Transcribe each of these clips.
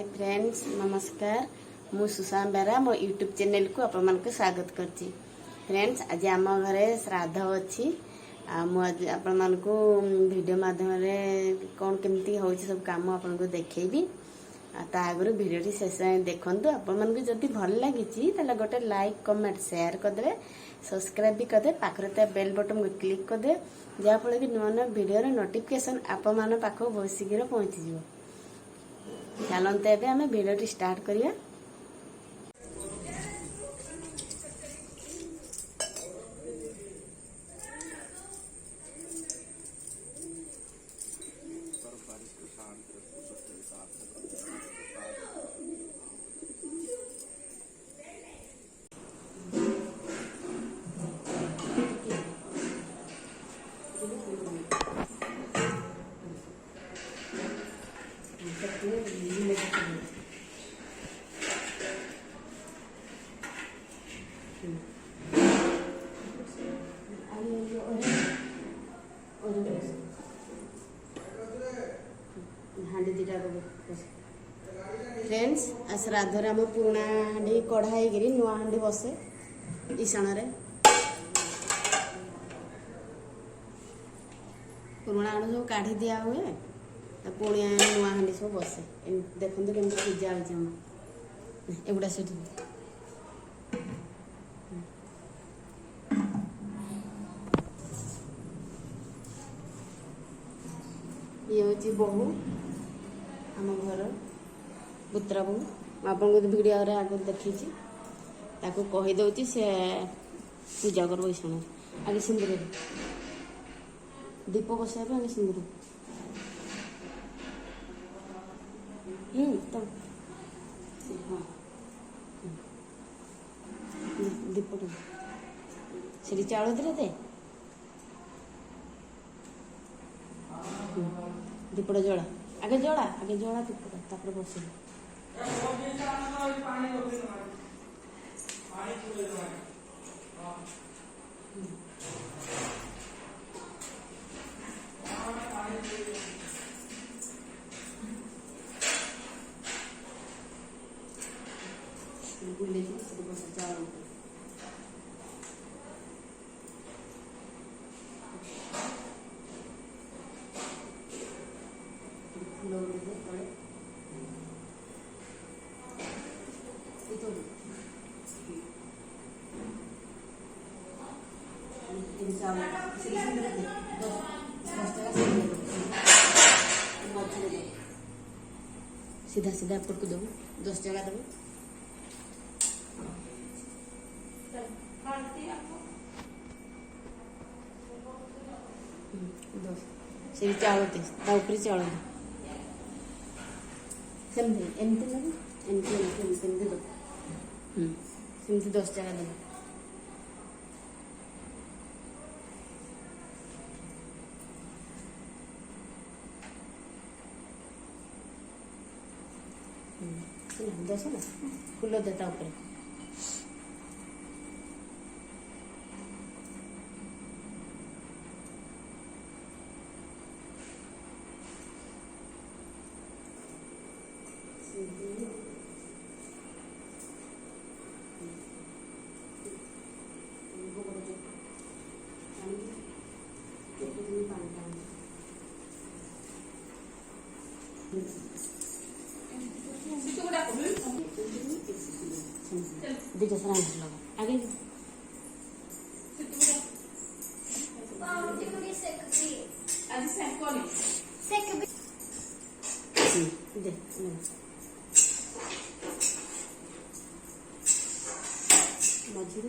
Hi friends नमस्कार मु सुषमा बेरा मो यूट्यूब चैनल को आप मान स्वागत करची। फ्रेंड्स आज आम घरे श्राद्ध अच्छी मुझे आपण मान को वीडियो माध्यम कौन केमती हो सब काम आपन को देखैबी आगु भिडियो शेष देखूँ आपण मान जदि भल लगी गोटे लाइक कमेंट शेयर करदे सब्सक्राइब भी करदे पाखरे बेल बटन को क्लिक करदे जहाँफल कि नुआ नुआ वीडियो नोटिफिकेशन आपण मान पाखक बहुत शीघ्र पहुँची। चलते एबे आमे वीडियो स्टार्ट करिया। फ्रेंड्स श्राद्धर आम पुराणा हाँ कढ़ाई नुआ हाँ बसे ईशान पुराणा हाँ सब काढ़ी दिया हुए पुणी नुआ हाँ सब बसे देखते केमी पूजा एगुड़ा से ये हूँ बहु आम घर पुत्र बहु आपको भिडियो आगे देखी कहीदे से पूजा कर ईशान आगे सिंदूर दीप बसाइबे आगे सिंदूर तो हाँ दीप से चाउल दे दे दीपड़ा जला आगे जला दीपड़ा तापर बस चावल सीधा सीधा आपको दो 10 जगह दो से चावल ऊपर चावल सेमती एमती एमती दो सेमती 10 जगह दो दस ना फूल देता ऊपर दीटा सर आगे मझे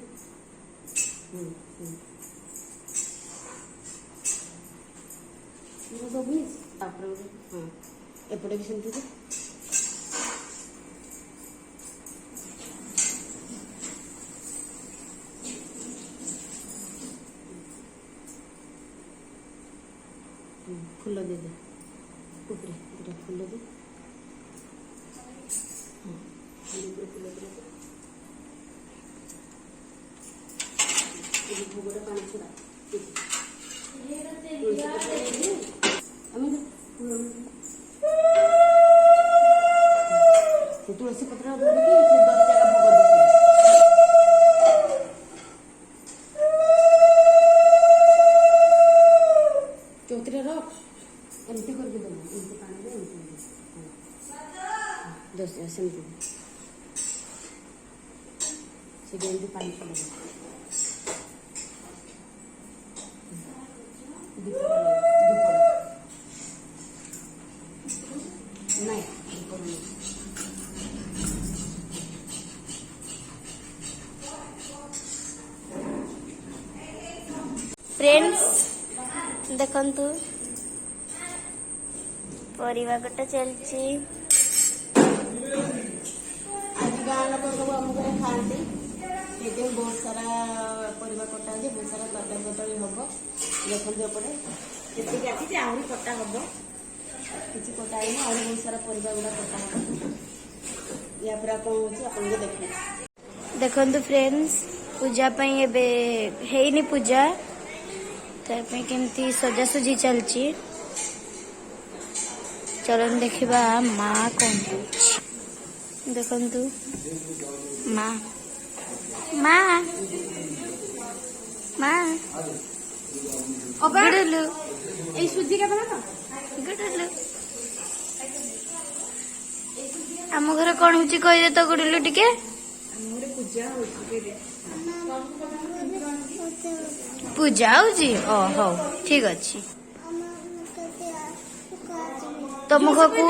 सब हाँ एपटे भी सेमती फूल दे दे ऊपर दुटा फूल दे फूल दे भोगटा पानी छुड़ा से तुलसी पत्र धरिकी से 10 जगह भोग देसी चौथरे रख एमती करके दे एमती पानी दे एमती 10 सेमती से एमती पानी पड़े नहीं फ्रेंड्स देखंतु परिवा कटा चलची आज गाँव लोग सब आम घर खाती ये बहुत सारा परिवा कटा है बहुत सारा तरकारी तरकारी हम देखते एपटे ये आखिए आहरी कटा हम किसी कटा है आ बहुत सारा परिवा गुड़ा कटा हम या पूरा कौन हो देखे देखंतु फ्रेंड्स पूजा पई एबे हेइनी पूजा तापई केमती सजासजी चलची चलन देखिबा माँ कौन देखंतु माँ माँ माँ गुडुलु ए सुजी का बना गुडुलु आम घर कौन होची कहि दे तो गुडुलु टिके पूजा पूजा होची ओ हो ठीक अछि तुम घर को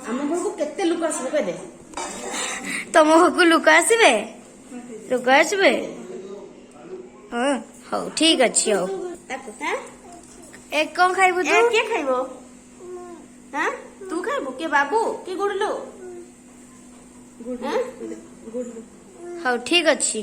आम घर को केते लोक आसबे कह दे तुम घर को लोक आसबे हाँ हो ठीक अछि हो एक कौन खाइबु तू के खाइबो हां तू खाइबो के बाबू के गुडलो गुडलो हो ठीक अछि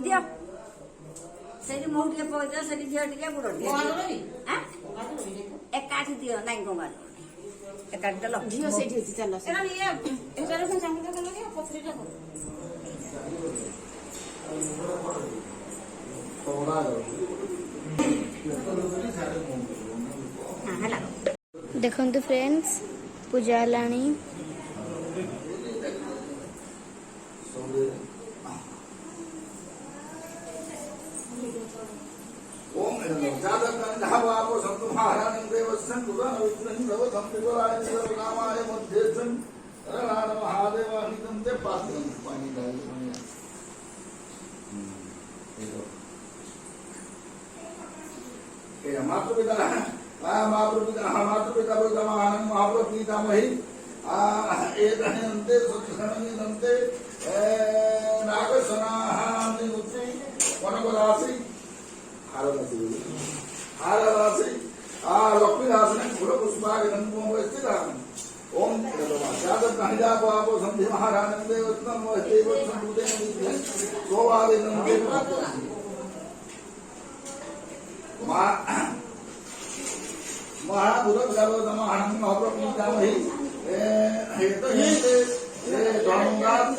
दियो सेठी मोह टिके पकड़ सेठी झियो टिके बुड़ एकाठी दियो नाई गंगा एकाठी देलो झियो से ढेची चलो एरा ये एटारे से संगीत कर लगे पथरी टा हां हला देखंतु फ्रेंड्स पूजा लाणी जातकन्धावापो सन्तु महाराणं देवस्सन् पुराणविघ्नं भवतं विवराय सर्वकामाय मध्यस्थं रणराण महादेवानितं ते पात्रं पानी डाल ये मातृपिता प्रथमानं महाप्रपीतामहि एतन्ते सत्सनन्ते नागसनाहानि मुक्ति वनपदासि हारदासी लक्ष्मीदासन फूल पुष्पागन स्थित ओम जातकन्धावापो सन्ति महाराणं देवस्सन् सोवादिनन्ते महाभूतं सर्वतमहं महाप्रपीतामहि हेतयन्ते धर्मदात्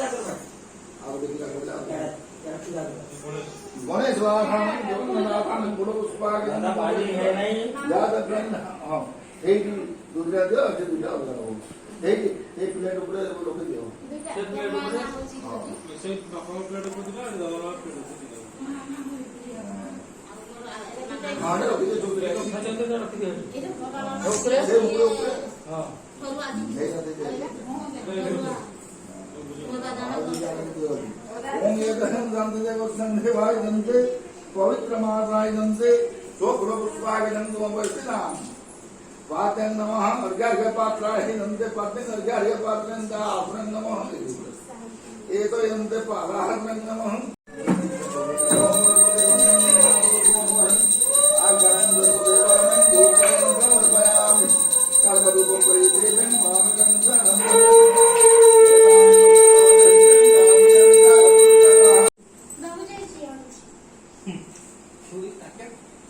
गणेश वाहन जगन्नाथान पुष्पागन जातकन हां एठी दूसरा दियो से दूसरा हो एठी एक प्लेट ऊपर लोग दियो से प्लेट ऊपर से बापा प्लेट ऊपर दिला दादा प्लेट हां रे अभी जो दूसरे को चलते जा रख दियो ऊपर से ऊपर हां नहीं जाते ओम एकदहं जानते देवस्सन् देवाय दन्ते पवित्रमासाय दन्ते स्वकुल पुष्पाय दन्तो अवस्थिताम् पातेन नमः अर्घ्य पात्राय दन्ते पातेन अर्घ्य पात्रेन दाफ्रं नमः एतो यन्ते पादाहं नमः सर्वरूपं परितेजं मामकं साधारण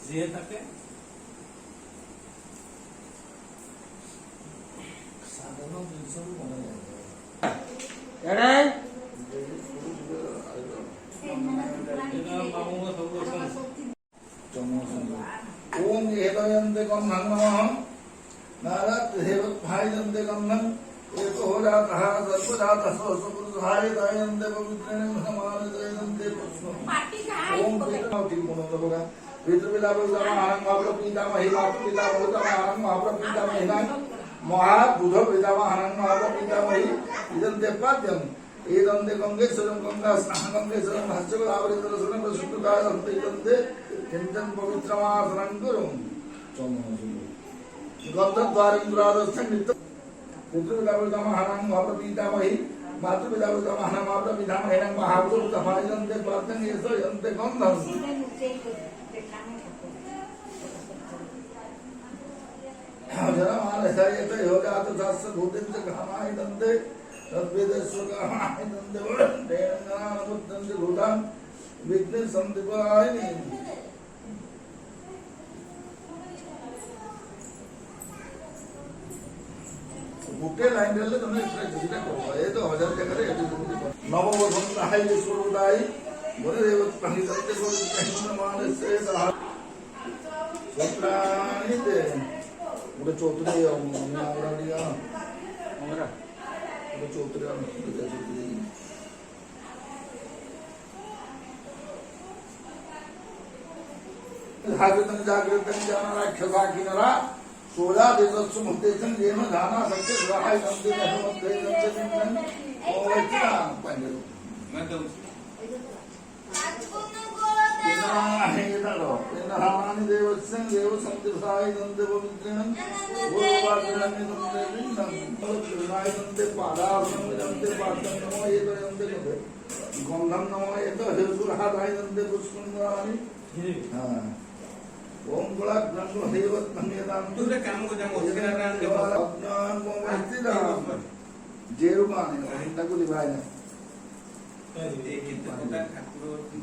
जिनस ओम एतयन्ते गन्धं नमः नारदेवत्भायन्ते गन्धं एको जातः सर्वजातः स्वपुरुषाय दयन्ते पवित्रेण समानयन्ते ओम पितृपितामहं महाप्रपितामही मातृपितामहं महाप्रपितामहिनां महाबुधपितामहं महाप्रपितामही इदन्ते पाद्यम् एदन्ते गङ्गेश्वरं गङ्गास्नानं हस्तकलावृतदर्शनं प्रसुप्तकायन्ते इदन्ते चिंतन पवित्रमासनं कुरुं गन्धद्वारं द्वादशं नित्यं पितृपितामहं महाप्रपितामही मातृपितामहं महाप्रपितामहिनां महाबुधपितामहं पाद्यं यन्ते गन्धं जनमानसायत योगात शास्त्र भूतिं च घामाय दन्ते तद्वेदस्वगामाय दन्ते तेनानुबुद्धं च भूतां विघ्न संदीपाय बुके लाइन ले तुमने इसलिए करो ये तो हजार जगह रे नववधंताय स्वरूपाय बोले देवत पंडितते को कहीं मानसे सहा स्वप्राणि दे उड़े चौतरे उड़ा हमारा उड़े चौतरे जागृतं जाना राक्षसा किनरा सोला देशस्व मुक्तेशन येन धाना सत्य सहाय नंदे नमस्ते नंदन ओवचिना पंजरो मैं तो नानि देवस्यं देव संतिसाय नंदे पवित्रं गोपालनानि नंदे विन्दं नंदे पादासं नंदे पादं नमो एतो नंदे नमो गंधं नमो एतो हेसुरहादाय नंदे पुष्पंगानि हां ओम गुलाब ब्रह्म देवत धन्यदान तुरे काम को जम उसके नाम के अज्ञान को मस्तिदा जेरुपानी तको दिवाय ना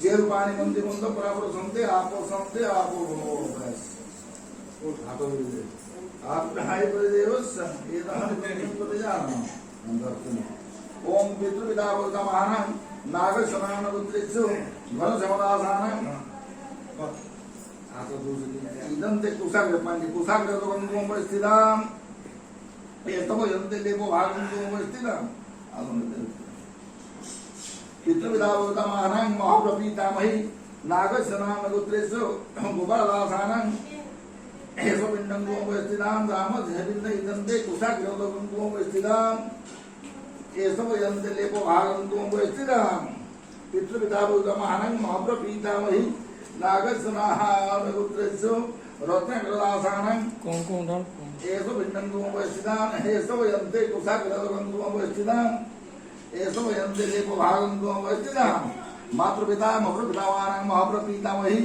जेरुपानी मंदिर मंदिर बराबर संते आपो बस वो हाथों में दे आप हाय पर देवस ये दान को जाना अंदर ओम पितृपिता बोलता महान नाग समान रुद्रेशु घन समदासानं इदंते कुसाग्र पांडे कुसाग्र तो गंगोम स्थिताम ये तब यंते लेपो भागंगोम स्थिताम आगमते पितृविदावता महानं महाप्रपीतामहि नागस्नाम गोत्रेषु गोपालदासानं एषो पिण्डं गोम स्थिताम रामधेविन्द इदंते कुसाग्र तो गंगोम स्थिताम एषो यंते लेपो भागंगोम स्थिताम पितृविदावता महानं महाप्रपीतामहि नागस्नाहारगुत्रेषु रत्नकलासानं कौन डाल एषो भिन्नंगोमस्थितान् एषो यन्ते कुशाग्रगंगोमस्थितान् एषो यन्ते लेपभागंगोमस्थितान् मातृपिता मप्रपितावानां महाप्रपीतामहि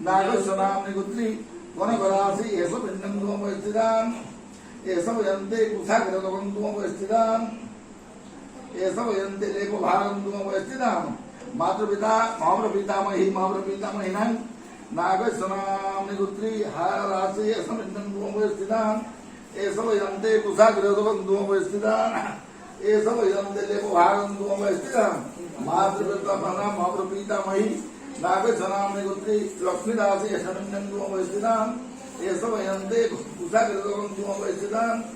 नागस्नाम्निगुत्री वनगरासि एषो भिन्नंगोमस्थितान् एषो यन्ते कुशाग्रगंगोमस्थितान् एषो यन्ते लेपभागंगोमस्थितान् मातृपिता महाप्रपीतामही महाप्रपीतामहिनां नागस्नाम्निगुत्री हारराशि असमिन्दंगोमस्थितान् एषो यन्ते कुशाग्रगंगोमस्थितान् एषो यन्ते लेपभागंगोमस्थितान् मातृपिता महाप्रपीतामही नागस्नाम्निगुत्री लक्ष्मीदासि असमिन्दंगोमस्थितान् एषो यन्ते कुशाग्रगंगोमस्थितान्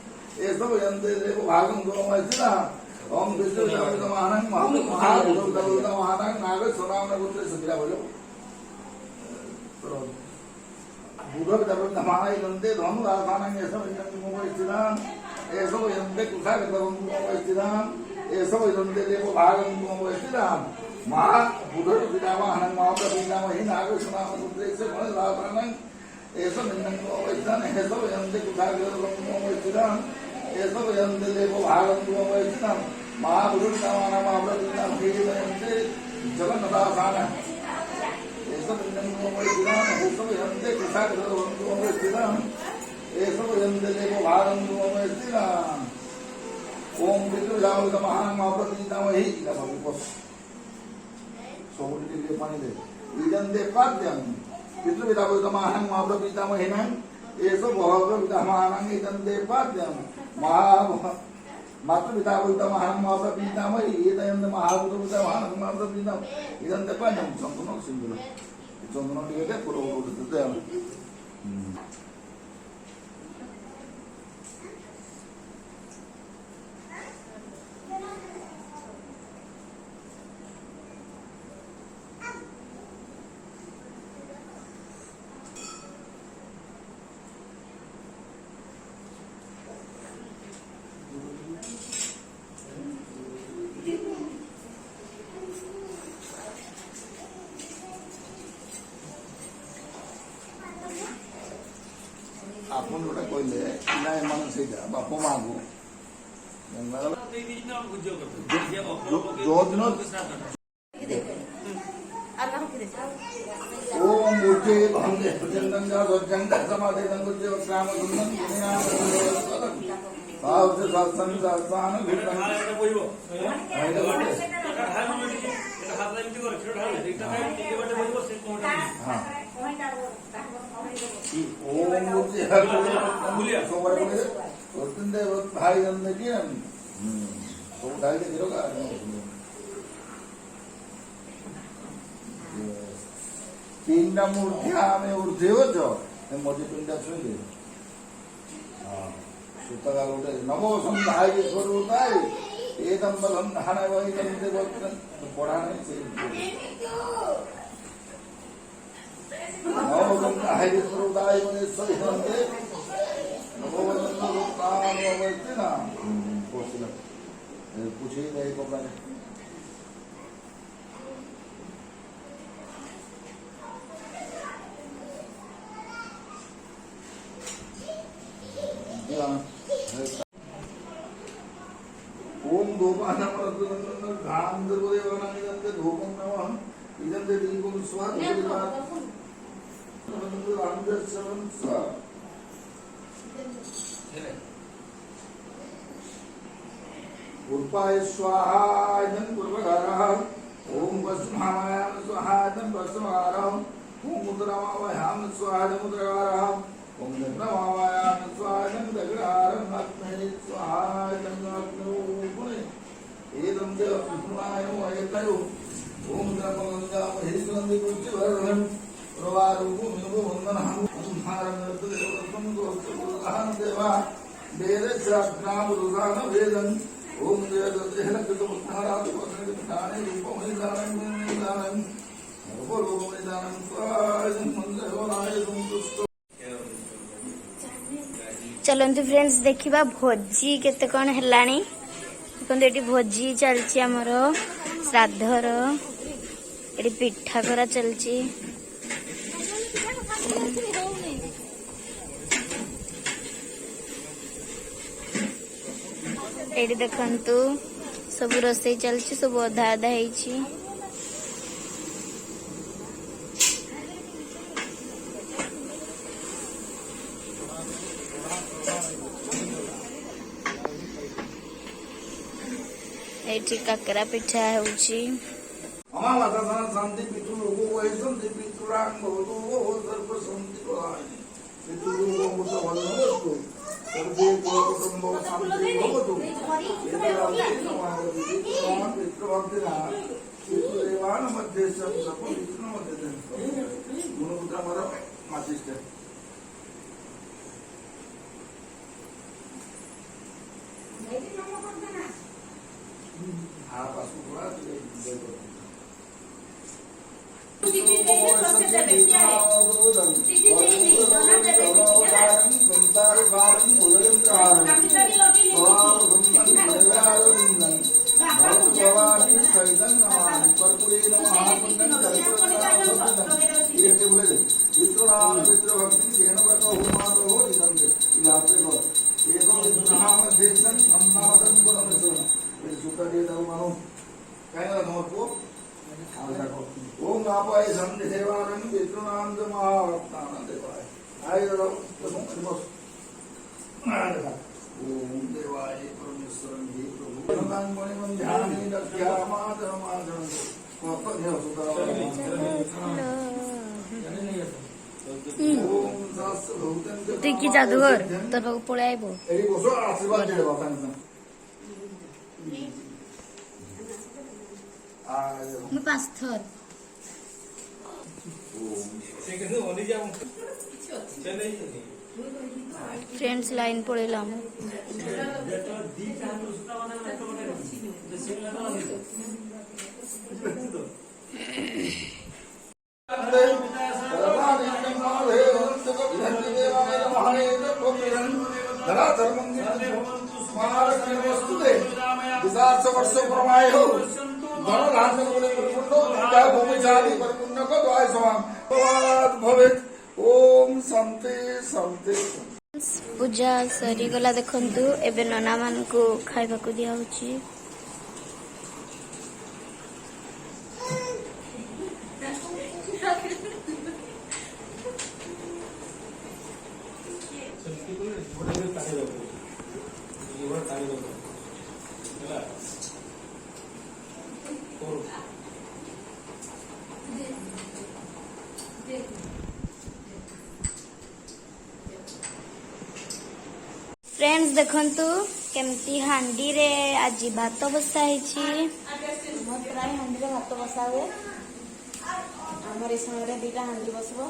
एषो यन्ते लेपभागंगोमस्थितान् ओम विष्णुदेवतमानं महादेवतमानं नागस्नाम्निगुत्री सुखिला बोलो बुधविदवतमानाय नंदे धनुरासानं एषो यन्ते एषो यन्ते कुशाग्रगंगोमस्थितान् एषो यन्ते लेपभागंगोमस्थितान् महा बुधविदावाहनं महाप्रपीतामहि नागस्नाम्निगुत्री वनरासानं एषो यन्ते एषो यन्ते कुशाग्रगंगोमस्थितान् एषो यन्ते लेपभागंगोमस्थितान् महाबुधविदावाहनं महाप्रपीतामहि यन्ते जगन्नाथासानं एषो यन्ते एषो यन्ते कुशाग्रगंगोमस्थितान् एषो यन्ते लेपभागंगोमस्थितान् ओम पितृविदावतमानं महाप्रपीतामहि सोमनि के पानी दे इदन्ते पाद्यं पितृविदावतमानं महाप्रपीतामहिनां एषो भगवद्विदामानं इदन्ते पाद्यं मातृपिता महान माता पितामही एतयन्त महाभूत महान माता पिता इदंत पंचम संपूर्ण सिंधु संपूर्ण टिके पूर्व आपण जोटा कहले ना एमान सेटा बाप मागु जो दिन ओम मूर्ति भंगे जंगंगा जंगंगा समाधि गंगुजे श्याम सुंदर दुनिया भाव से सासन सासन ओम मूर्ति सोमवार को भाई नंद की तो ढाई के दिरो का पिंड मूर्ति आमे ऊर्ध्व जो मोदी पिंड छुले सुतगा गोटे नमो संधाय स्वरूपाय एकदम बलम धाना वही तंते वक्त पढ़ा नहीं से नमो संधाय स्वरूपाय मने सही तंते नमो संधाय वक्त ना पोछला पूछे नहीं को अपना ओम गोपानं गांधर्वदेवानां धूपं नमः इदं दीपं स्वाहा उर्पाय स्वाहा इदं पूर्वकारः ओम वस्मायां स्वाहा इदं वस्माकारः ओम मुद्रामावयां स्वाहा इदं मुद्राकारः ओम नमः स्वाहायं दग्रहारं आत्मने स्वाहायं आत्मने एदं च विष्णुनायं वयतयो ओम नमः महेश्वरं कुचिवरं प्रवारूपो मिनो वन्दनः संहारं देवतं गोत्रं देवा वेदशास्त्रां रुदान वेदं ओम देवदेहनकृतमुद्धारात् वसनकृतानि रूपमनिदानं निदानं रूपमनिदानं स्वाहायं मन्त्रयोनाय संतुष्टो चलते फ्रेंड्स देखा भोजी केते कौन हेलानी देखते ये भोजी चलची आमर श्राद्धर ये पिठा करा चलची ये देखंतु सब रोसई चलची सब अधा अधा है एठी काकरा पिठा होउची अमावास्या शांति पितृ लोगों को शांति पितृरांग भवतो वो सर्व शांति प्रदायिनी पितृ लोगों को तो वंदनस्तु सर्वे कुटुंबो शांति भवतु पितृभक्तिना पितृदेवान मध्ये सब विष्णु मध्ये गुणपुत्र मर माचिष्ट हाँ पासबुक वाला देखो ओम नापाय संधि सेवानं विष्णुनाम महारत्नानं देवाय आयरो ओम देवाय परमेश्वरं हे प्रभु भगवान मणिमं ध्याने दध्यामादमादं स्वपदेव ओम शास्त्र भूतं तू की जादूगर तर पळे आइबो एरी बसो आशीर्वाद दे बाबा ମୁଁ 5 ଥର फ्रेंड्स लाइन पड़ेला वर्ष परमाय हो धन राजन भूमि जाति परिपूर्ण को द्वाय समान भवेत ओम शांति शांति। पूजा सरी गला देखंतु एबे नना मान को खाइबा को दिया होची फ्रेंड्स देखंतु केमती हांडी रे आज भात बसा है प्राय हांडी रे भात बसा हुए आमर समय दीटा हांडी बसबो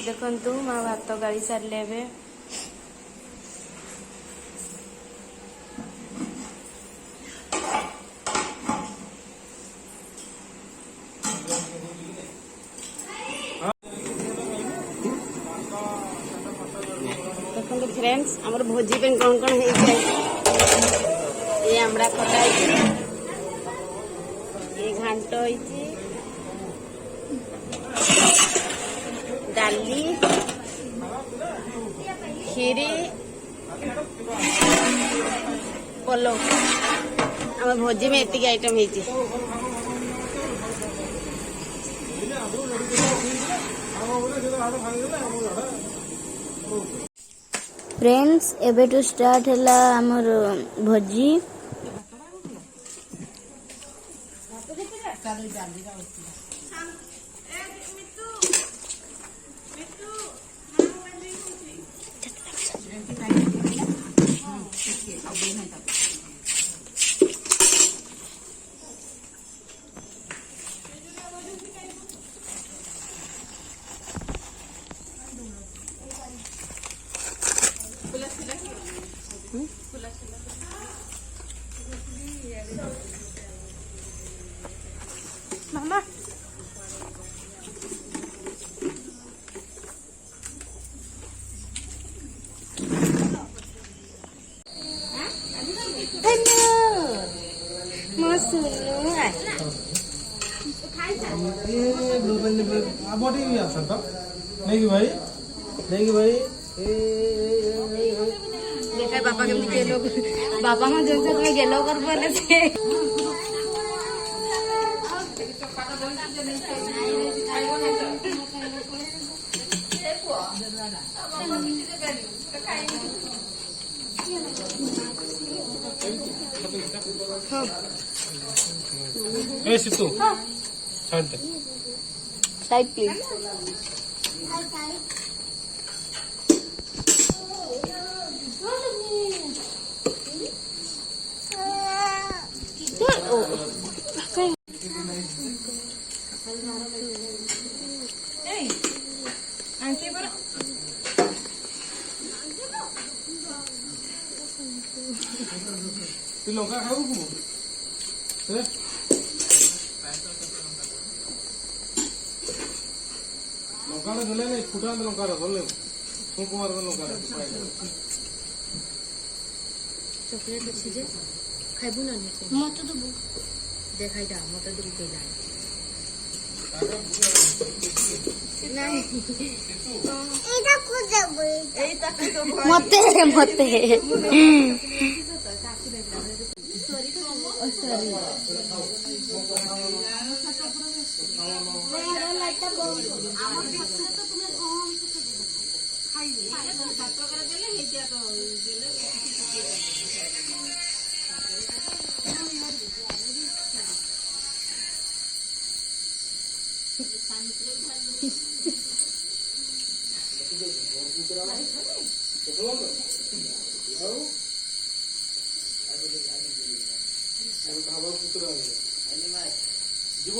देखंतु माँ भात गाड़ी सारे एबे देखो फ्रेंड्स आमर भोजी पे कौन कौन है ये आमड़ा खटा है ये घांट है डाली खीरी पलो आम भोजी में एतिक आइटम है फ्रेंड्स एबेटू स्टार्ट है आमर भोजी मामा देखा बापा केमती गेलो बापा हाँ जैसे तुम्हें गेलो कर बोले से ए सितू साइड दे साइड प्लीज तू लंका खाऊ को लंका गले नहीं फुटा लंका गले कुमार लंका चॉकलेट अच्छी जे खाइबू ना मत दबो देखाई दा मत दे केला मते मते ପୁତୁରା ପଠେଇଲ ତ ଆଉ ଭାବ ପୁତୁରା ଯିବ